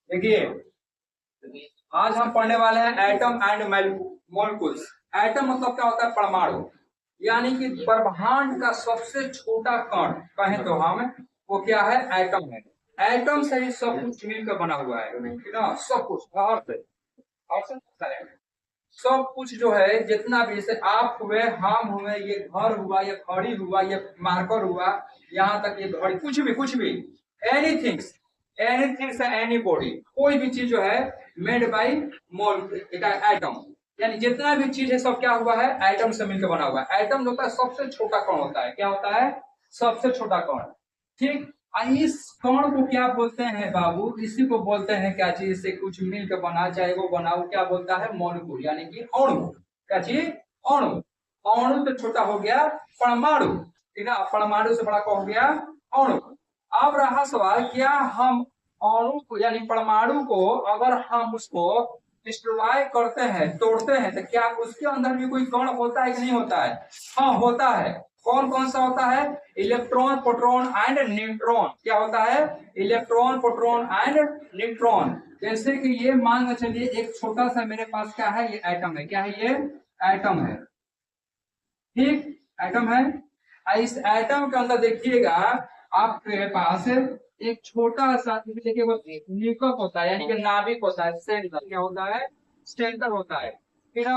देखिए, आज हम पढ़ने वाले हैं एटम एंड मॉलिक्यूल्स। एटम मतलब क्या होता है? परमाणु, यानी कि ब्रह्मांड का सबसे छोटा कण कहें तो हम वो क्या है? एटम है। एटम से ही सब कुछ मिलकर बना हुआ है ना, सब कुछ सब कुछ जो है जितना भी, जैसे आप हुए, हम हुए, ये घर हुआ, ये घड़ी हुआ, ये मार्कर हुआ, यहाँ तक ये घड़ी, कुछ भी एनीथिंग, एनीथिंग एनी बॉडी, कोई भी चीज जो है मेड बाई एटम, यानी जितना भी चीज है सब क्या हुआ है? एटम से मिलकर बना हुआ है। एटम होता है सबसे छोटा कण होता है। क्या होता है? सबसे छोटा कण। ठीक। इस कण को क्या बोलते हैं बाबू? इसी को बोलते हैं क्या चीज से कुछ मिलकर बना, चाहे वो बनाओ, क्या बोलता है? मॉलिक्यूल, यानी कि अणु। क्या चीज? अणु। अणु से छोटा हो गया परमाणु, ठीक है? परमाणु से बड़ा कौन हो गया? अणु। अब रहा सवाल, क्या हम अणु को यानी परमाणु को अगर हम उसको डिस्ट्रॉय करते हैं, तोड़ते हैं, तो क्या उसके अंदर भी कोई कण होता है कि नहीं होता है? हाँ, होता है। कौन कौन सा होता है? Electron, proton and neutron. क्या होता है? Electron, proton and neutron. जैसे कि ये मान के चलिए, एक छोटा सा मेरे पास क्या है? ये एटम है। क्या है ये? एटम है। ठीक, एटम है। इस एटम के अंदर देखिएगा, आपके पास एक छोटा सा देखिए वो न्यूक्लियस होता है, यानी कि नाभिक होता है, सेंटर। क्या होता है? सेंटर होता है। फिर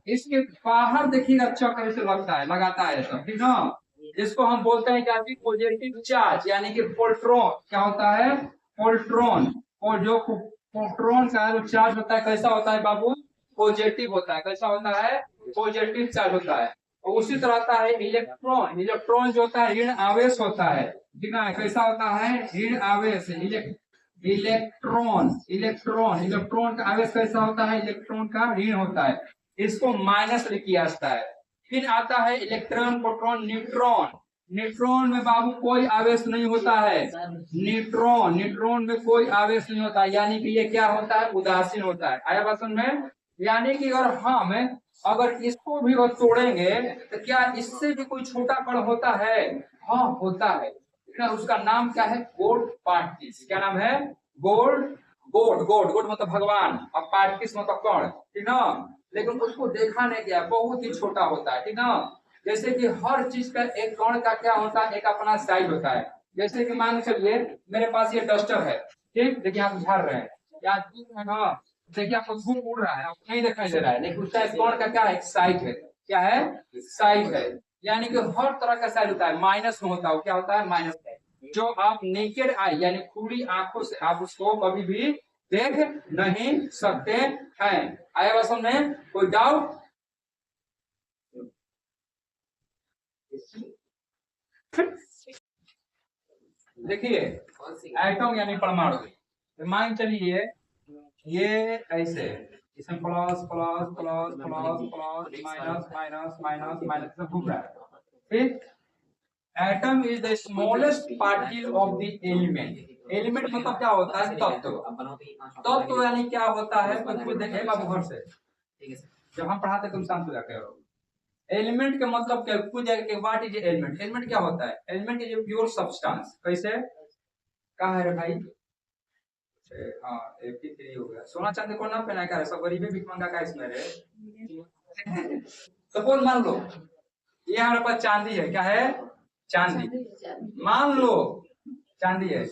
इसके बाहर देखिएगा चक्र से लगता है, लगाता है सब, ठीक ना? जिसको हम बोलते हैं क्या? पॉजिटिव चार्ज, यानी कि पोल्ट्रॉन। क्या होता है? पोल्ट्रॉन। और जो पोल्ट्रॉन का जो चार्ज होता है कैसा होता है बाबू? पॉजिटिव होता है। कैसा होता है? पॉजिटिव चार्ज होता है। और उसी तरह आता है इलेक्ट्रॉन। इलेक्ट्रॉन जो होता है ऋण आवेश होता है, ठीक है? कैसा होता है? ऋण आवेश। इलेक्ट्रॉन, इलेक्ट्रॉन, इलेक्ट्रॉन का आवेश कैसा होता है? इलेक्ट्रॉन का ऋण होता है, इसको माइनस किया जाता है। फिर आता है इलेक्ट्रॉन, प्रोटॉन, न्यूट्रॉन। न्यूट्रॉन में बाबू कोई आवेश नहीं होता है। न्यूट्रॉन, न्यूट्रॉन में कोई आवेश नहीं होता है, यानी कि ये क्या होता है? उदासीन होता है। आया बात समझ में? यानी कि अगर हम अगर इसको भी अगर तोड़ेंगे तो क्या इससे भी कोई छोटा कण होता है? हाँ, होता है। उसका नाम क्या है? Gold particles. क्या नाम है? गोल्ड। गोड, गोड, गोड मतलब भगवान, और पार्टिकल्स मतलब कण, ठीक ना? लेकिन उसको देखा नहीं गया, बहुत ही छोटा होता है, ठीक ना? जैसे कि हर चीज का एक कण का क्या होता है? एक अपना साइज होता है। जैसे कि मान के चलिए, मेरे पास ये डस्टर है, ठीक? देखिए आप झाड़ रहे हैं, या हाँ, देखिए आपको धूल उड़ रहा है, आपको नहीं दिखाई दे रहा है, लेकिन उसका कौन का क्या है? साइज है। क्या है? साइज है। यानी कि हर तरह का साइज होता है, माइनस में होता है। क्या होता है? माइनस है। जो आप नेकेड आई यानी खुली आंखों से आप उसको कभी भी देख नहीं सकते हैं। आया बस में कोई डाउट? देखिए, एटम यानी परमाणु, मान चलिए ये ऐसे, इसमें plus plus plus plus plus minus minus minus minus सब घूम रहा है। ठीक। Atom is the smallest particle of the element. Element मतलब क्या होता है? तत्व। तत्व यानी क्या होता है? कुछ देखे बाबू घर से, जब हम पढ़ाते तुम शांत हो जाते हो। एलिमेंट का मतलब क्या? कुछ व्हाट इज एलिमेंट? एलिमेंट क्या होता है? Element is pure substance. कैसे? कहाँ है रे भाई? हाँ, 83 हो गया। सोना चांदी कौन ना पहना है? सब गरीबे भिख मंगा का इसमें रे। सपोज मान लो ये हमारे पास चांदी है। क्या है? चांदी। मान लो चांदी है,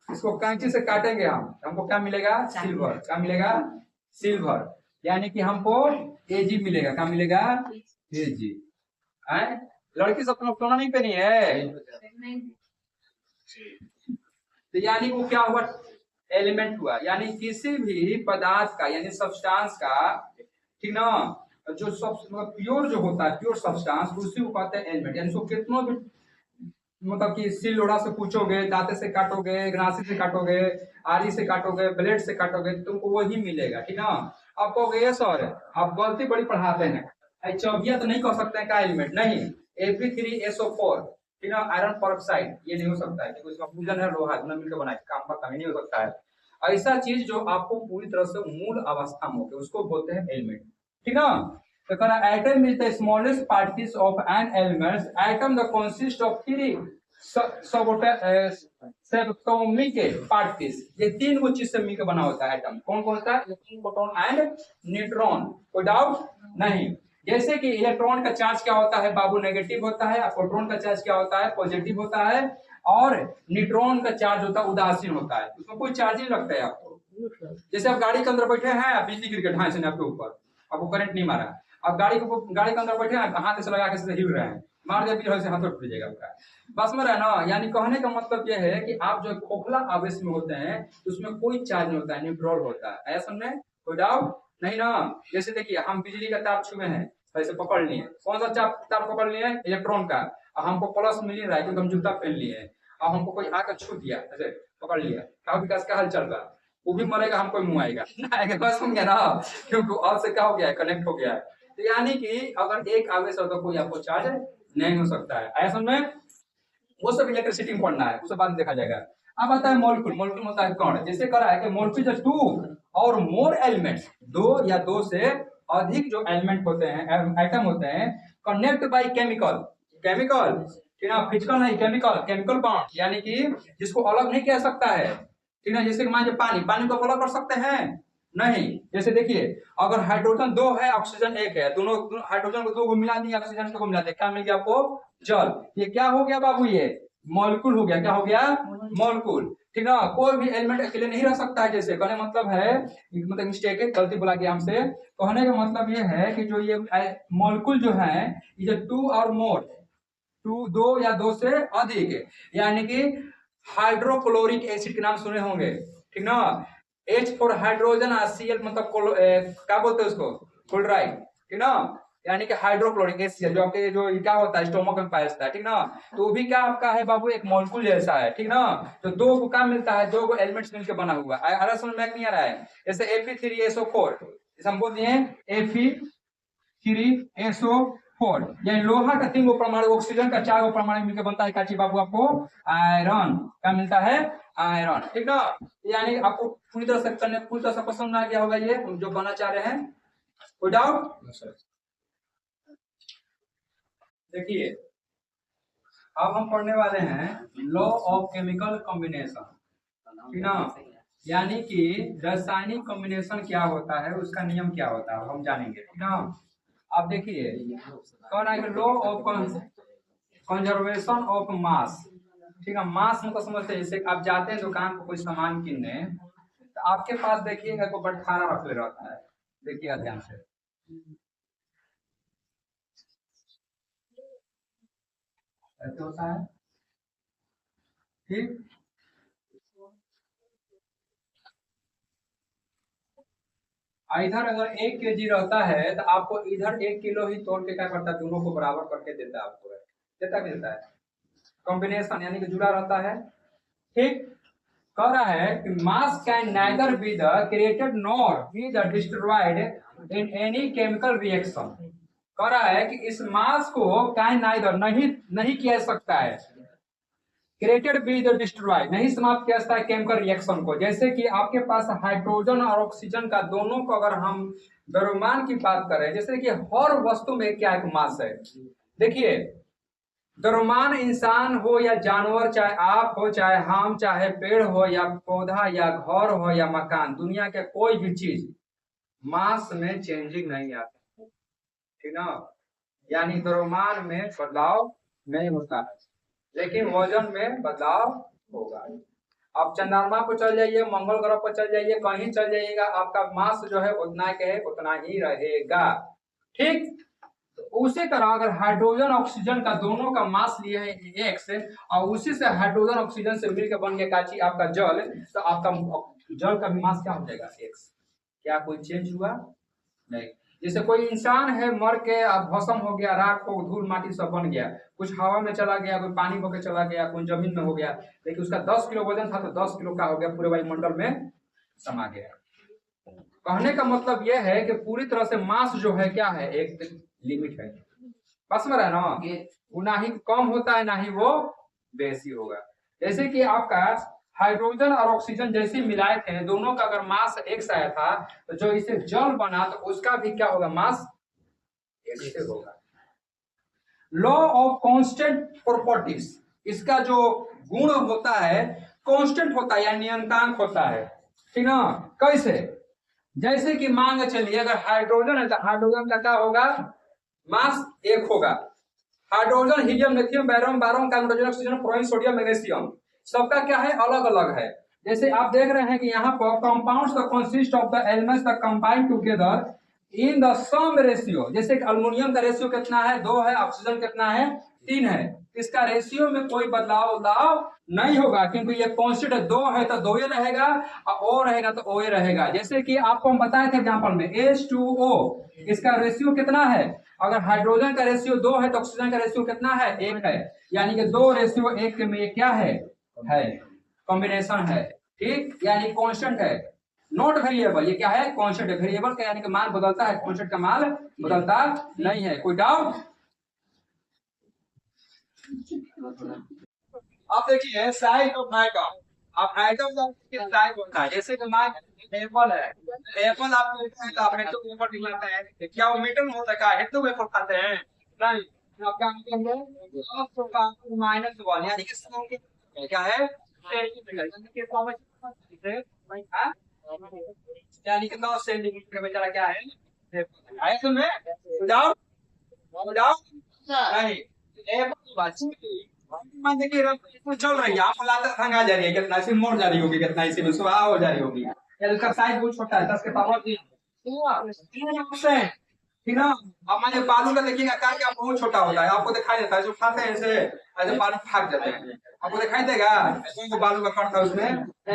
इसको कैंची से काटेंगे हम, हमको क्या मिलेगा? सिल्वर। क्या मिलेगा? सिल्वर। यानी कि हमको एजी मिलेगा। क्या मिलेगा? एजी। लड़की सब तो सोना नहीं पहनी है, तो यानी वो क्या हुआ? एलिमेंट हुआ। यानी किसी भी पदार्थ का यानी सब्सटेंस का, ठीक ना, जो सब प्योर जो होता है, प्योर सब्सटेंस, उसी को कहते हैं एलिमेंट। यानी उसको कितना भी मतलब कि सिल लोड़ा से पूछोगे, दांते से काटोगे, गनासी से काटोगे, आरी से काटोगे, ब्लेड से काटोगे, तुमको वही मिलेगा, ठीक ना? आप कहोगे ये सर आप गलती बड़ी पढ़ाते हैं, चौबिया तो नहीं कह सकते हैं का एलिमेंट? नहीं, Fe3SO4, ठीक ना, आयरन परऑक्साइड, ये नहीं हो सकता है क्योंकि उसका फ्यूजन है, लोहा दोनों मिलकर बना है, काम का कमी नहीं हो सकता है। ऐसा चीज जो आपको पूरी तरह से मूल अवस्था में हो, उसको बोलते हैं एलिमेंट, ठीक ना? तो कहना atom is the smallest particles of an element. Atom the consist of 3 subatomic particles, ये तीन वो चीज से मिलकर बना होता है एटम। कौन कौन सा? प्रोटॉन एंड न्यूट्रॉन, कोई डाउट नहीं। जैसे कि इलेक्ट्रॉन का चार्ज क्या होता है बाबू? नेगेटिव होता है। और प्रोटॉन का चार्ज क्या होता है? पॉजिटिव होता है। और न्यूट्रॉन का चार्ज होता है उदासीन होता है, उसमें कोई चार्ज नहीं लगता है आपको। जैसे आप गाड़ी के अंदर बैठे हैं, आप बिजली गिर के ढाई से आपके ऊपर, आपको करंट नहीं मारा, आप गाड़ी के अंदर बैठे हैं, हाथ से लगा के सीधे हिल रहे हैं, मार दिया बिजली से, हाथ टूट जाएगा आपका। बस में रहना, यानी कहने का मतलब यह है कि आप जो खोखला आवेश में होते हैं उसमें कोई चार्ज नहीं होता है, न्यूट्रल होता है। ऐसा समझे? कोई डाउट नहीं ना? जैसे देखिए हम बिजली का तार छुए हैं, ऐसे पकड़ लिए, कौन सा तार पकड़ लिए? इलेक्ट्रॉन का। हमको प्लस मिल नहीं रहा है क्योंकि हम जूता पहन लिए हैं। अब हमको कोई आकर छू दिया, ऐसे पकड़ लिया, क्या विकास का हल चल रहा, वो भी मरेगा, हमको मुंह आएगा बस समझ गया ना, क्योंकि और से क्या हो गया है, कनेक्ट हो गया है। तो यानी कि अगर एक आवेश हो तो कोई आपको चार्ज नहीं हो सकता है। ऐसा में वो सब इलेक्ट्रिसिटी में पढ़ना है, उसके बाद देखा जाएगा। अब आता है मॉलिक्यूल। मॉलिक्यूल होता है कण। जैसे कह रहा है कि मॉलिक्यूल इज टू और मोर एलिमेंट्स, दो या दो से अधिक जो एलिमेंट होते हैं, एटम होते हैं, कनेक्ट बाय केमिकल, केमिकल ठीक है, फिजिकल नहीं, केमिकल, केमिकल बॉन्ड, यानी कि जिसको अलग नहीं किया सकता है, ठीक है। जैसे मान लीजिए पानी, पानी को अलग कर सकते हैं नहीं। जैसे देखिए अगर हाइड्रोजन दो है, ऑक्सीजन एक है, दोनों हाइड्रोजन को दो को मिला दिया, ऑक्सीजन को मिला दिया, क्या मिल गया आपको? जल। ये क्या हो गया बाबू? ये मॉलिक्यूल हो गया। क्या हो गया? मॉलिक्यूल, ठीक है। कोई भी एलिमेंट अकेले नहीं रह सकता है। जैसे कहने मतलब है, मतलब मिस्टेक है, गलती बोला गया हमसे। कहने का मतलब ये है कि जो ये मॉलिक्यूल जो है, ये टू और मोर, टू दो या दो से अधिक, यानी कि हाइड्रोक्लोरिक एसिड के नाम सुने होंगे, ठीक ना। H फॉर हाइड्रोजन, Cl मतलब क्या बोलते हैं उसको? क्लोराइड, ठीक ना। यानी कि हाइड्रोक्लोरिक एसिड जो आपके जो क्या होता है, स्टोमक में पाया जाता है, ठीक ना। तो वो भी क्या आपका है बाबू? एक मॉलिक्यूल जैसा है, ठीक ना। तो दो को क्या मिलता है? दो को एलिमेंट्स मिलकर बना हुआ है। आ समझ में नहीं आ रहा है? जैसे Fe3SO4, जैसे हम बोलते हैं Fe3SO4, ये लोहा का 3 गो परमाणु, ऑक्सीजन का 4 गो परमाणु मिलकर बनता है क्या चीज बाबू? आपको आयरन। क्या मिलता है? आयरन, ठीक ना। यानी आपको पूरी तरह से करने, पूरी तरह से पसंद आ गया होगा ये जो बनना चाह रहे हैं। कोई डाउट? देखिए अब हम पढ़ने वाले हैं लॉ ऑफ केमिकल कॉम्बिनेशन, ठीक ना। यानी कि रासायनिक कॉम्बिनेशन क्या होता है, उसका नियम क्या होता है, हम जानेंगे, ठीक ना। आप देखिए कौन है law of conservation of mass, ठीक है। मास मतलब समझते हैं, जैसे आप जाते हैं दुकान को कोई सामान किनने, तो आपके पास देखिएगा को बटखारा रख ले रहता है, देखिएगा ध्यान से, ऐसे होता है, ठीक। इधर अगर 1 kg रहता है तो आपको इधर 1 किलो ही तोड़ के क्या करता है, दोनों को बराबर करके देता है आपको, देता है। कॉम्बिनेशन यानी कि जुड़ा रहता है, ठीक। कह रहा है कि मास can neither be the created nor be the destroyed in any chemical reaction. कह रहा है कि इस मास को कैन नाइदर नहीं किया सकता है, क्रिएटेड बी द डिस्ट्रॉयड नहीं समाप्त किया जाता है केमिकल रिएक्शन को। जैसे कि आपके पास हाइड्रोजन और ऑक्सीजन का दोनों को अगर हम द्रव्यमान की बात करें, जैसे कि हर वस्तु में क्या एक मास है। देखिए द्रव्यमान इंसान हो या जानवर, चाहे आप हो चाहे हम, चाहे पेड़ हो या पौधा या घर हो या मकान, दुनिया के कोई भी चीज मास में चेंजिंग नहीं आता, ठीक ना। यानी द्रव्यमान में बदलाव नहीं होता है, लेकिन वजन में बदलाव होगा। आप चंद्रमा पर चल जाइए, मंगल ग्रह पर चल जाइए, कहीं चल जाइएगा, आपका मास जो है उतना के उतना ही रहेगा, ठीक। तो उसी तरह अगर हाइड्रोजन ऑक्सीजन का दोनों का मास लिए है एक्स, और उसी से हाइड्रोजन ऑक्सीजन से मिलकर बन गया काची आपका जल, तो आपका जल का भी मास क्या हो जाएगा? एक्स। क्या कोई चेंज हुआ? नहीं। जैसे कोई इंसान है मर के भस्म हो गया, राख हो, धूल माटी सब बन गया, कुछ हवा में चला गया, कोई पानी होकर चला गया, कोई जमीन में हो गया, लेकिन उसका 10 किलो वजन था तो 10 किलो का हो गया, पूरे वायुमंडल में समा गया। कहने का मतलब यह है कि पूरी तरह से मास जो है क्या है, एक लिमिट है, बस में रहना, वो ना ही कम होता है ना ही वो बेसी होगा। जैसे कि आपका हाइड्रोजन और ऑक्सीजन जैसे मिलाए थे, दोनों का अगर मास एक सा था, तो जो इसे जल बना तो उसका भी क्या होगा? मास एक से होगा। लॉ ऑफ कांस्टेंट प्रॉपर्टीज, इसका जो गुण होता है कांस्टेंट होता है या नियतांक होता है, ठीक ना। कैसे? जैसे कि मान के चलिए अगर हाइड्रोजन है तो हाइड्रोजन का क्या होगा, मास 1 होगा। Hydrogen, helium, lithium, barium, boron, carbon, oxygen, fluorine, sodium, magnesium, सबका क्या है, अलग अलग है। जैसे आप देख रहे हैं कि यहाँ पर compounds the consist of the elements the combine together in the sum ratio. जैसे कि अल्युमिनियम का रेशियो कितना है, 2 है, ऑक्सीजन कितना है, 3 है। इसका रेशियो में कोई बदलाव नहीं होगा क्योंकि ये कांस्टेंट है, 2 है तो 2 ही रहेगा और ओ रहेगा तो ओ ही रहेगा। जैसे कि आपको हम बताए थे एग्जांपल में H2O, इसका रेशियो कितना है, अगर हाइड्रोजन का रेशियो 2 है तो ऑक्सीजन का रेशियो कितना है, 1 है, यानी कि 2:1 में ये क्या है कॉम्बिनेशन है, ठीक, यानी कांस्टेंट है, नॉट वेरिएबल। ये क्या है, कांस्टेंट है। वेरिएबल का यानी कि मान बदलता है, कांस्टेंट का मान बदलता नहीं है। कोई डाउट? आप देखिए साइज ऑफ एटम, आप एटम का साइज होता है। जैसे कि मान एप्पल है, एप्पल आपको देखा है तो आपने तो ऊपर दिखलाता है, क्या वो मीटर में होता है, क्या हेतु में खाते हैं, नहीं, आपका मतलब है -1, यानी कि सम के क्या है, यानी कि 9 सेंटीमीटर में चला क्या है तुम्हें डाउट? डाउट नहीं। मान देखिए इसमें चल रही है, आप लाता खंगा जा रही है, कितना इसी मोड़ जा रही होगी, कितना इसी में सुबह हो जा रही होगी, या इसका साइज बहुत छोटा है, 10 के पावर 3 ठीक ना। अब मान बालू का देखिएगा क्या बहुत छोटा होता है, आपको दिखाई देता है, जो खाते हैं ऐसे ऐसे बालू फाट जाते हैं, आपको दिखाई देगा तो बालू का कण था उसमें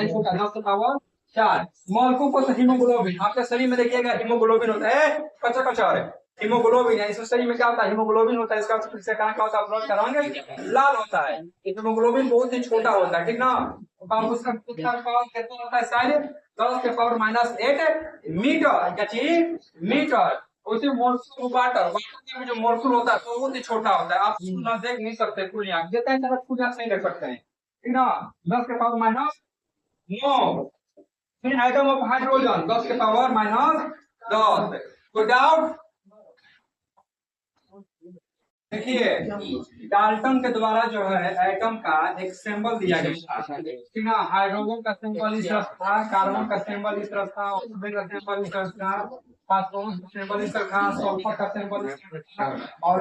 छोटा, 10 के पावर 4। मॉलिक्यूल को हीमोग्लोबिन, आपके शरीर में देखिएगा हीमोग्लोबिन होता है, कच्चा कच्चा है हीमोग्लोबिन है, इस शरीर में क्या होता है, हीमोग्लोबिन होता है, इसका से कहां क्या होता है, ब्लड का रंग लाल होता है। हीमोग्लोबिन बहुत ही छोटा होता है, ठीक ना। अब उसका पावर कितना होता है, शायद 10 के पावर -8 मीटर, क्या चीज, मीटर। उसी मोलकुल वाटर, वाटर में जो मोलकुल होता है तो बहुत ही छोटा होता है, आप ना देख नहीं सकते, खुली आंख देता है खुली आंख नहीं देख सकते हैं, ठीक ना। 10 के पावर -9। फिर आइटम ऑफ हाइड्रोजन 10 के पावर -10। कोई डाउट? देखिए डाल्टन के द्वारा जो है एटम का एक सिंबल दिया गया था, ठीक ना। हाइड्रोजन का सिंबल इस तरह था, कार्बन का सिंबल इस तरह था, ऑक्सीजन का सिंबल इस तरह था, फास्फोरस का सिंबल इस तरह था, सल्फर का सिंबल इस तरह था, और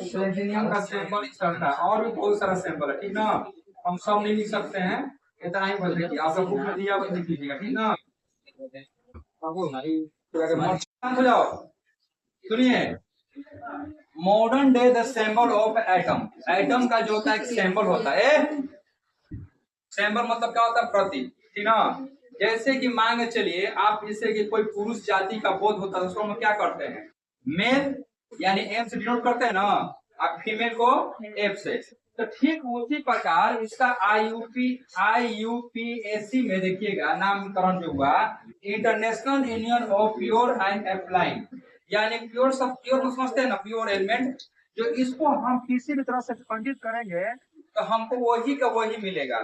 सेलेनियम का सिंबल इस तरह था, और भी बहुत सारा सिंबल है, ठीक ना। हम सब नहीं लिख सकते हैं, इतना ही बता दीजिए, आप बुक में दिया हुआ लिख लीजिएगा, ठीक ना। हो जाओ, सुनिए, modern day the symbol of atom, atom का जो होता है एक सिंबल होता है, सिंबल मतलब क्या होता है, प्रतीक, ठीक ना। जैसे कि मान के चलिए आप जैसे कि कोई पुरुष जाति का बोध होता है उसको हम क्या करते हैं, मेल यानी एम से डिनोट करते हैं ना, और फीमेल को एफ से। तो ठीक उसी प्रकार इसका आईयूपीएसी में देखिएगा नामकरण जो हुआ, international union of pure and applying, यानी प्योर सब प्योर समझते हैं ना, प्योर एलिमेंट, जो इसको हम किसी भी तरह से खंडित करेंगे तो हमको वही का वही मिलेगा।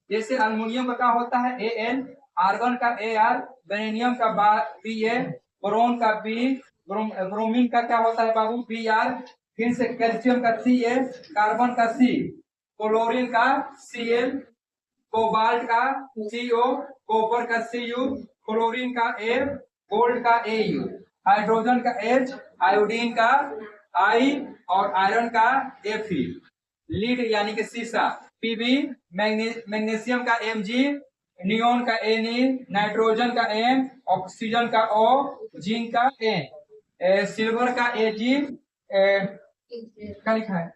जैसे अल्युमिनियम का क्या होता है Al, आर्गन का Ar, बेरिलियम का Ba, बोरोन का B, ब्रोमीन का क्या होता है बाबू Br, फिर से कैल्शियम का Ca, कार्बन का C, क्लोरीन का Cl, कोबाल्ट का CO, कॉपर का Cu, क्लोरीन का F, गोल्ड का Au, हाइड्रोजन का H, आयोडीन का I और आयरन का Fe, लीड यानी कि शीशा Pb, मैग्नीशियम का Mg, नियोन का Ne, नाइट्रोजन का M, ऑक्सीजन का O, जिंक का N, सिल्वर का Ag, क्या लिखा है,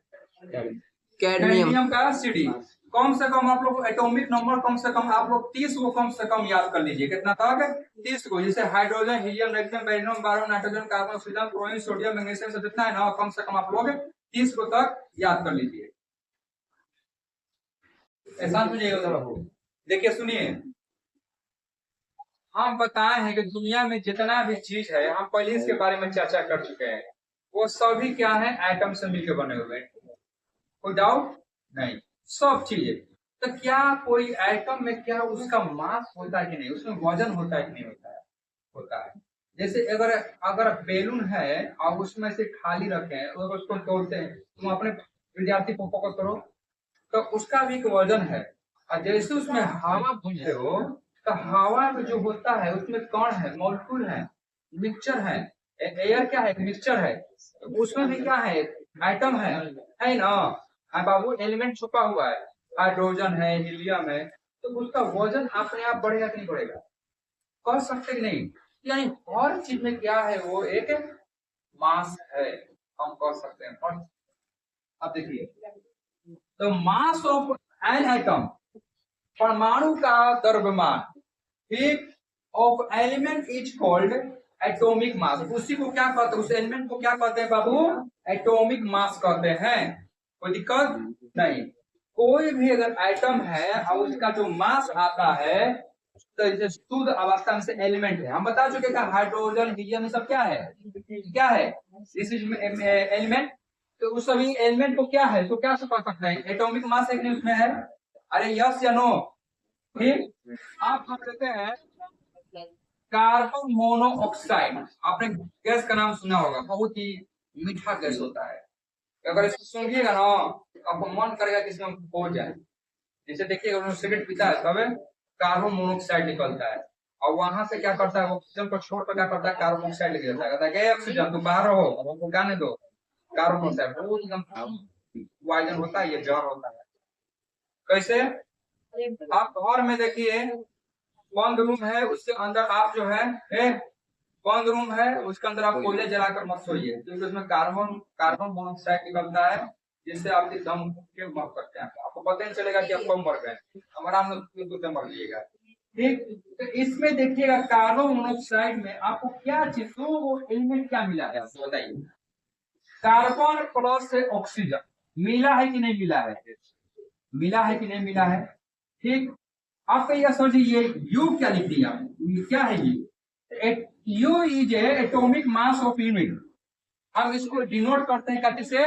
कैडमियम का Cd। कम से कम आप लोग एटॉमिक नंबर कम से कम आप लोग 30 को कम से कम याद कर लीजिए, कितना तक, 30 को। जैसे hydrogen, helium, lithium, beryllium, boron, nitrogen, carbon, oxygen, chlorine, sodium, magnesium से जितना है ना कम से कम आप लोग 30 को तक याद कर लीजिए। ऐसा तुझे देखिए सुनिए, हम बताए हैं कि दुनिया में जितना भी चीज है हम पहले इसके बारे में चर्चा कर चुके हैं, वो सभी क्या है, एटम से मिलकर बने हुए हैं, कोई डाउट नहीं, सब चीजें। तो क्या कोई एटम में क्या उसका मास होता है कि नहीं, उसमें वजन होता है कि नहीं होता है, होता है। जैसे अगर अगर बेलून है और उसमें से खाली रखे हैं और उसको तोड़ते हैं, तुम अपने विद्यार्थी को फोकस करो, तो उसका भी एक वजन है। और जैसे उसमें हवा भूनते हो तो हवा में जो होता है उसमें कण है, मॉलिक्यूल है, मिक्सचर है। एयर क्या है, मिक्सचर है। तो उसमें भी क्या है, एटम है ना। हाँ बाबू, एलिमेंट छुपा हुआ है, हाइड्रोजन है, हीलियम है। तो उसका वजन अपने आप बढ़ेगा कि नहीं बढ़ेगा, कर सकते कि नहीं। यानी हर चीज में क्या है, वो एक मास है, हम कह सकते हैं। और अब देखिए, तो मास ऑफ एन एटम, परमाणु का द्रव्यमान, ठीक, of element is called atomic mass. उसी को क्या कहते हैं, उस एलिमेंट को क्या कहते हैं बाबू, एटॉमिक मास कहते हैं। कोई दिक्कत नहीं। कोई भी अगर एटम है और उसका जो मास आता है, तो इसे शुद्ध अवस्था में से एलिमेंट है। हम बता चुके हैं हाइड्रोजन, हीलियम, ये सब क्या है, क्या है, दिस इज एलिमेंट। तो उस सभी एलिमेंट को क्या है, तो क्या से कह सकते हैं, एटॉमिक मास एक नहीं उसमें है। अरे यस या नो, ठीक। आप हम लेते हैं कार्बन मोनोऑक्साइड। आपने गैस का नाम सुना होगा, बहुत ही मीठा गैस होता है। अगर इसको सूंघिएगा ना, आपको मन करेगा कि इसमें पहुंच जाए। जैसे देखिएगा, उन्होंने सिगरेट पीता है तब कार्बन मोनोऑक्साइड निकलता है, और वहां से क्या करता है, ऑक्सीजन को छोड़कर क्या करता है, कार्बन मोनोऑक्साइड लेके जाता है। कहता है ऑक्सीजन तुम बाहर रहो, हमको गाने दो। कार्बन मोनोऑक्साइड बहुत एकदम पॉइजन होता है, ये जहर होता है। कैसे, आप घर में देखिए, बंद रूम है, उसके अंदर आप जो है, बंद रूम है, उसके अंदर आप कोयले जलाकर मत सोइए, क्योंकि उसमें कार्बन कार्बन मोनोऑक्साइड निकलता है, जिससे आपके दम के मर सकते हैं। आपको पता नहीं चलेगा कि आप कब मर गए, हम आराम से मर जाइएगा। ठीक, तो इसमें देखिएगा कार्बन मोनोऑक्साइड में आपको क्या चीज, तो वो एलिमेंट क्या मिला है, आपको बताइए। कार्बन प्लस ऑक्सीजन मिला है कि नहीं मिला है, मिला है कि नहीं मिला है। ठीक, आपका यह समझिए, यू क्या लिख दिया, क्या है ये, you is atomic mass of unit. हम इसको डिनोट करते हैं कैसे से,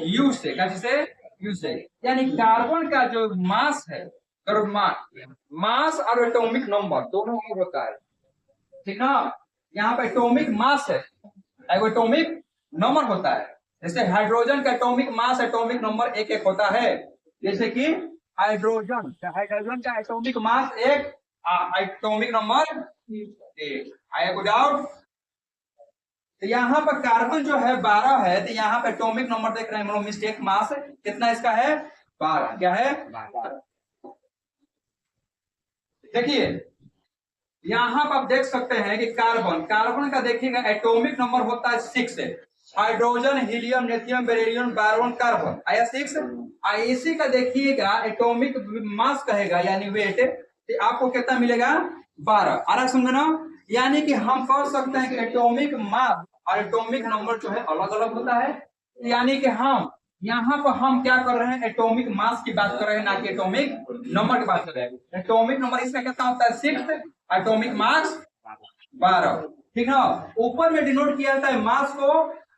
यू से, कैसे से, यू से। यानी कार्बन का जो मास है, द्रव्यमान, मास और एटॉमिक नंबर दोनों में होता है, ठीक ना। यहाँ पे एटॉमिक मास है, एटॉमिक नंबर होता है। जैसे हाइड्रोजन का एटॉमिक मास, एटॉमिक नंबर एक एक होता है। जैसे कि हाइड्रोजन, हाइड्रोजन का एटॉमिक मास एक, एटॉमिक नंबर एक। आया कोई डाउट। तो यहाँ पर कार्बन जो है 12 है, तो यहाँ पे एटॉमिक नंबर देख रहे हैं, मिस्टेक, मास कितना इसका है, 12। क्या है, 12। देखिए यहाँ पर आप देख सकते हैं कि कार्बन, कार्बन का देखिएगा एटॉमिक नंबर होता है 6 है। हाइड्रोजन, हीलियम, नेथियम, बेरिलियम, बारवन, कार्बन आया 6। इसी का देखिएगा एटॉमिक मास कहेगा, यानी वेट, तो आपको कितना मिलेगा, 12। आ रहा समझना। यानी कि हम कह सकते हैं कि एटॉमिक मास और एटॉमिक नंबर जो है अलग अलग होता है। यानी कि हम यहाँ पर हम क्या कर रहे हैं, एटॉमिक मास की बात कर रहे हैं, ना कि एटॉमिक नंबर की बात कर रहे हैं। एटॉमिक नंबर इसका कितना होता है, 6, एटॉमिक मास 12, ठीक है। ऊपर में डिनोट किया जाता है मास को,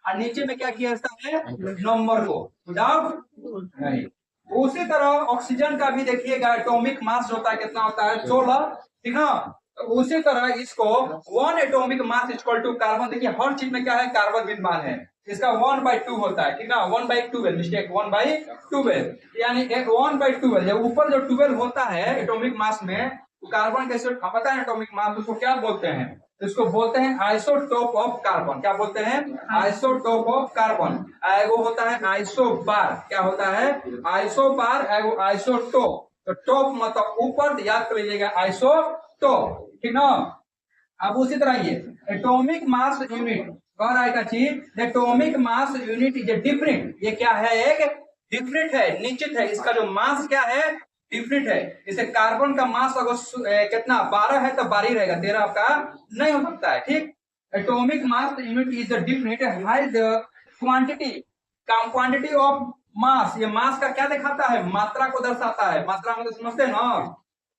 और नीचे में क्या किया जाता है, नंबर को। डाउट नहीं। उसी तरह ऑक्सीजन का भी देखिएगा एटॉमिक मास होता है, कितना होता है, 16, ठीक है। तो उसी तरह इसको 1 atomic mass equal to carbon, देखिए हर चीज में क्या है, कार्बन विद्यमान है, इसका 1/2 होता है, ठीक ना, 1/12, मिस्टेक, 1/12। यानी 1/12, जब ऊपर जो 12 होता है एटॉमिक मास में, तो कार्बन कैसे पता है, एटॉमिक मास उसको क्या बोलते हैं, इसको बोलते हैं आइसोटोप ऑफ कार्बन। क्या बोलते हैं, आइसोटोप ऑफ कार्बन। एगो होता है आइसोबार, क्या होता है, आइसोबार, एगो आइसोटोप। तो टॉप मतलब ऊपर, याद कर लीजिएगा, आइसोटोप, ठीक ना। अब उसी तरह ये एटॉमिक मास यूनिट कह रहा है का चीज, atomic mass unit is different, ये क्या है, एक डिफरेंट है, निश्चित है, इसका जो मास क्या है, डिफरेंट है। जैसे कार्बन का मास अगर कितना 12 है तो 12 रहेगा, 13 आपका नहीं हो सकता है, ठीक। Atomic mass unit is different, high the quantity, quantity of mass, ये मास का क्या दिखाता है, मात्रा को दर्शाता है। मात्रा मतलब समझते हैं ना,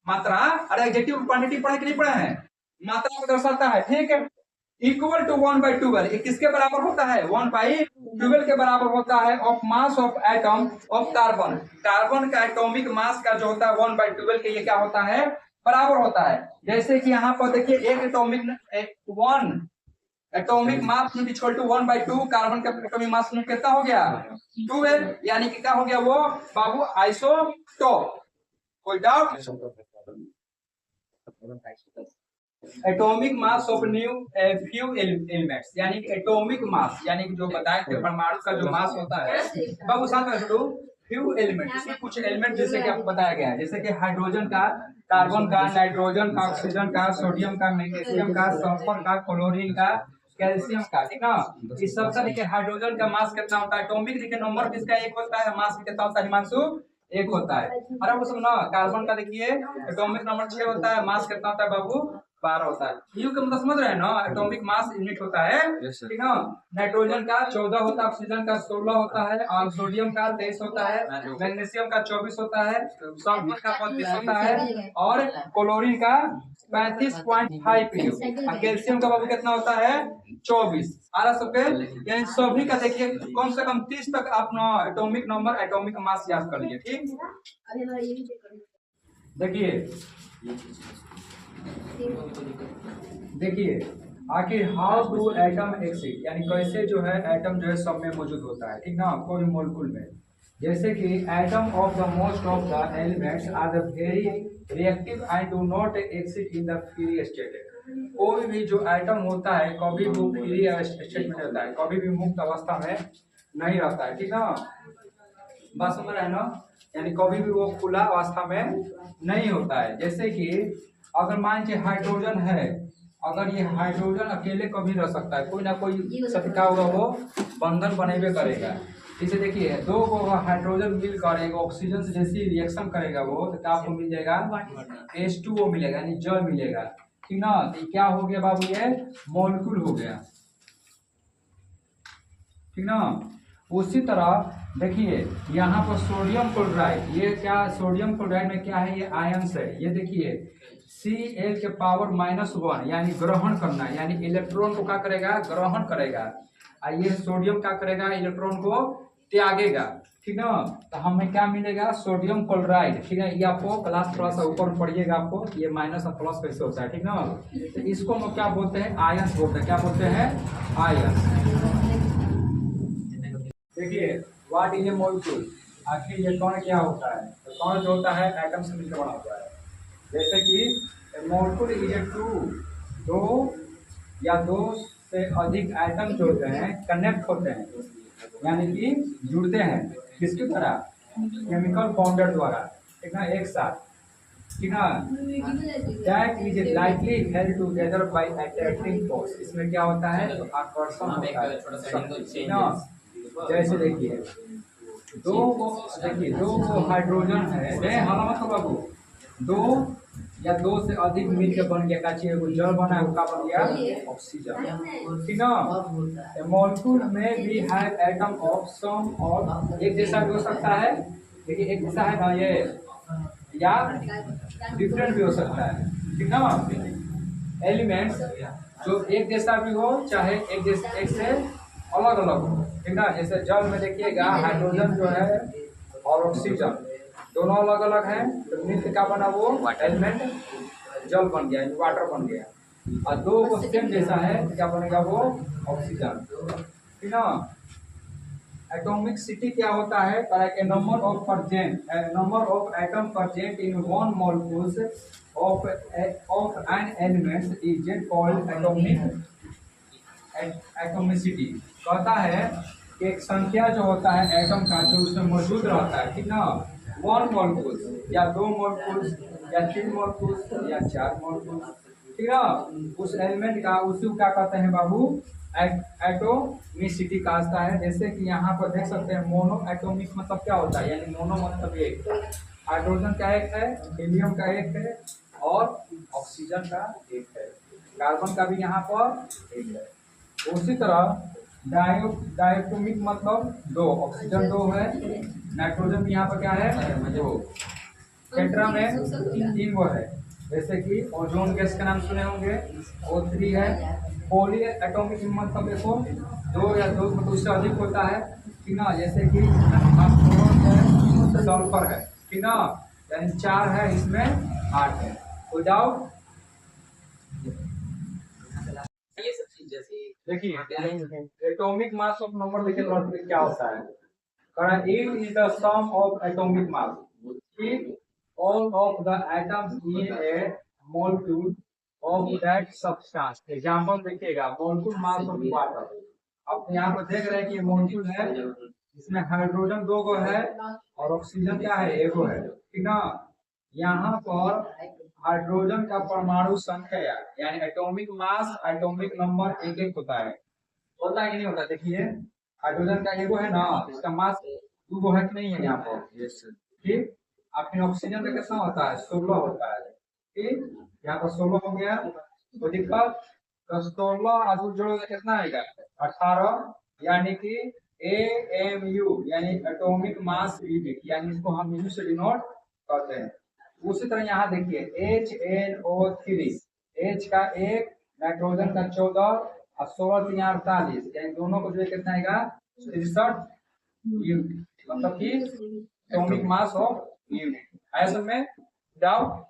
मात्रा, अरे एडजेक्टिव क्वांटिटी पढ़े कि नहीं पढ़े हैं, मात्रा को दर्शाता है, ठीक है। इक्वल टू 1/12, किसके बराबर होता है, 1/12 के बराबर होता है, of mass of atom of carbon. Carbon का एटॉमिक मास का जो होता है 1/12 के लिए क्या होता है, बराबर होता है। जैसे कि यहाँ पर देखिए एक atomic 1 atomic mass unit equal to 1/2 carbon का एटॉमिक मास यूनिट कितना हो गया 2 है, यानी कि क्या हो गया वो बाबू आइसोटोप। कोई doubt? Atomic mass of new few elements, यानी कि एटॉमिक मास यानी कि जो बताया कि परमाणु का जो मास होता है बाबू साथ में छोड़ो फ्यू एलिमेंट, इसमें कुछ एलिमेंट जैसे कि आपको बताया गया है, जैसे कि हाइड्रोजन का, कार्बन का, नाइट्रोजन का, ऑक्सीजन का, सोडियम का, मैग्नीशियम का, सल्फर का, क्लोरीन का, कैल्शियम का, ठीक ना। इस सब का देखिए हाइड्रोजन का मास कितना होता है, एटॉमिक देखिए नंबर किसका एक होता है, मास कितना होता है हिमांशु एक होता है। अरे वो सब ना कार्बन का देखिए एटॉमिक नंबर 6 होता है, मास कितना होता है बाबू 12 होता है। यू का मतलब समझ रहे हैं ना, एटॉमिक मास यूनिट होता है, ठीक है। नाइट्रोजन का 14 होता है, ऑक्सीजन का 16 होता है, और सोडियम का 23 होता है, मैग्नीशियम का 24 होता है, सल्फर का 35 होता है, और क्लोरीन का 35.5 किलो, और कैल्शियम का बाबू कितना होता है 24। आरा सबके यानी सभी का देखिए कम से कम 30 तक आप ना एटॉमिक नंबर एटॉमिक मास याद कर लीजिए, ठीक। देखिए आखिर हाउ डू एटम एक्सिस्ट, यानी कैसे जो है एटम जो है सब में मौजूद होता है, ठीक ना, कोई मॉलिक्यूल में। जैसे कि atom of the most of the elements are the very reactive and do not exist in the free state. कोई भी जो एटम होता है कभी भी फ्री स्टेट में रहता है, कभी भी मुक्त अवस्था में नहीं रहता है, ठीक ना, बात समझ रहे हैं ना, यानी कभी भी वो खुला अवस्था में नहीं होता है। जैसे कि अगर मान लीजिए हाइड्रोजन है, अगर ये हाइड्रोजन अकेले कभी रह सकता है, कोई ना कोई सत्ता होगा वो बंधन बनेबे करेगा। इसे देखिए दो को हाइड्रोजन मिलकर एक ऑक्सीजन से जैसी रिएक्शन करेगा वो तो आपको मिल जाएगा H2O मिलेगा, यानी जल मिलेगा, ठीक ना। तो क्या हो गया बाबू, ये मॉलिक्यूल हो गया, ठीक ना। उसी तरह देखिए यहाँ पर सोडियम क्लोराइड, ये क्या सोडियम क्लोराइड में क्या है, ये आयंस है। ये देखिए Cl के पावर -1 यानी ग्रहण करना, यानी इलेक्ट्रॉन को क्या करेगा ग्रहण करेगा, और ये सोडियम क्या करेगा इलेक्ट्रॉन को त्यागेगा, ठीक ना। तो हमें क्या मिलेगा सोडियम क्लोराइड, ठीक है। ये आपको क्लास थोड़ा सा ऊपर पढ़िएगा आपको ये माइनस और प्लस कैसे होता है, ठीक ना। तो इसको हम क्या बोलते हैं आयंस बोलते हैं, क्या बोलते हैं आयंस। देखिए व्हाट इज ए मॉलिक्यूल, आखिर ये कौन क्या होता है, तो कौन जो होता है एटम से मिलकर बना होता है। जैसे कि मॉलिक्यूल इज ए दो या दो से अधिक एटम जो होते हैं कनेक्ट होते हैं, यानी कि जुड़ते हैं किसकी तरह केमिकल बॉन्डर द्वारा, ठीक ना, एक साथ, ठीक ना। That is lightly held together by attracting force, इसमें क्या होता है तो आकर्षण होता है, ठीक ना। जैसे देखिए दो हाइड्रोजन है हमारा बाबू, दो या दो से अधिक मिलकर बन गया का चाहिए जल बना है, का बन गया ऑक्सीजन, ठीक ना। मॉलिक्यूल में भी है एटम ऑफ सम और एक जैसा भी हो सकता है, देखिए एक जैसा है ना ये, या डिफरेंट भी हो सकता है, ठीक ना। एलिमेंट्स जो एक जैसा भी हो चाहे एक से अलग अलग हो, ठीक ना। जैसे जल में देखिएगा हाइड्रोजन जो है और ऑक्सीजन दोनों अलग अलग हैं, तो मिलकर क्या बना वो एलिमेंट जल बन गया, वाटर बन गया। और दो को सेम जैसा है क्या बनेगा वो ऑक्सीजन, ठीक ना। एटॉमिसिटी क्या होता है, number of atom present in one molecules of an element is called atomicity. कहता है कि एक संख्या जो होता है एटम का जो उसमें मौजूद रहता है, ठीक ना, वन मॉलिक्यूल्स या दो मॉलिक्यूल्स या तीन मॉलिक्यूल्स या चार मॉलिक्यूल्स, ठीक ना, उस एलिमेंट का उसी को क्या कहते हैं बाबू एटोमिसिटी कहता है। जैसे कि यहाँ पर देख सकते हैं मोनो एटोमिक मतलब क्या होता है, यानी मोनो मतलब एक, हाइड्रोजन का एक है, हीलियम का एक है और ऑक्सीजन का एक है, कार्बन का भी यहाँ पर एक है। उसी तरह डायटोमिक मतलब दो, ऑक्सीजन दो है, नाइट्रोजन भी यहाँ पर क्या है दो, टेट्रा में तीन वो है। जैसे कि ओजोन गैस का नाम सुने होंगे O3 है। पॉली एटॉमिक मतलब देखो दो या दो मतलब उससे अधिक होता है, ठीक ना। जैसे कि सल्फर है, ठीक ना, यानी 4 है इसमें 8 है, कोई डाउट। ये सब चीज जैसे देखिए एटॉमिक मास ऑफ नंबर देखिए नॉर्मली क्या होता है, कारण it is the sum of atomic mass, ठीक, all of the atoms in a molecule of that substance. Example देखिएगा, मॉलिक्यूल मास ऑफ वाटर, आप यहाँ पर देख रहे हैं कि ये मॉलिक्यूल है, इसमें हाइड्रोजन 2 गो है और ऑक्सीजन क्या है, 1 गो है, ठीक ना। यहाँ पर हाइड्रोजन का परमाणु संख्या यानी एटॉमिक मास, एटॉमिक नंबर एक एक होता है, होता है कि नहीं होता। देखिए हाइड्रोजन का एगो है ना, इसका मास 2 गो है कि नहीं है यहाँ पर, ठीक। आपके ऑक्सीजन का कितना होता है, 16 होता है, ठीक। यहाँ पर 16 हो गया, कोई दिक्कत, तो 16 आज जोड़ोगे कितना आएगा, 18, यानी कि AMU यानी एटॉमिक मास यूनिट, यानी इसको हम यू से डिनोट करते हैं। उसी तरह यहाँ देखिए HNO3, H का 1, नाइट्रोजन का 14 और 16 3 48, यानी दोनों को जो कितना आएगा 63 यूनिट, मतलब कि एटॉमिक मास ऑफ यूनिट। आया सब में डाउट?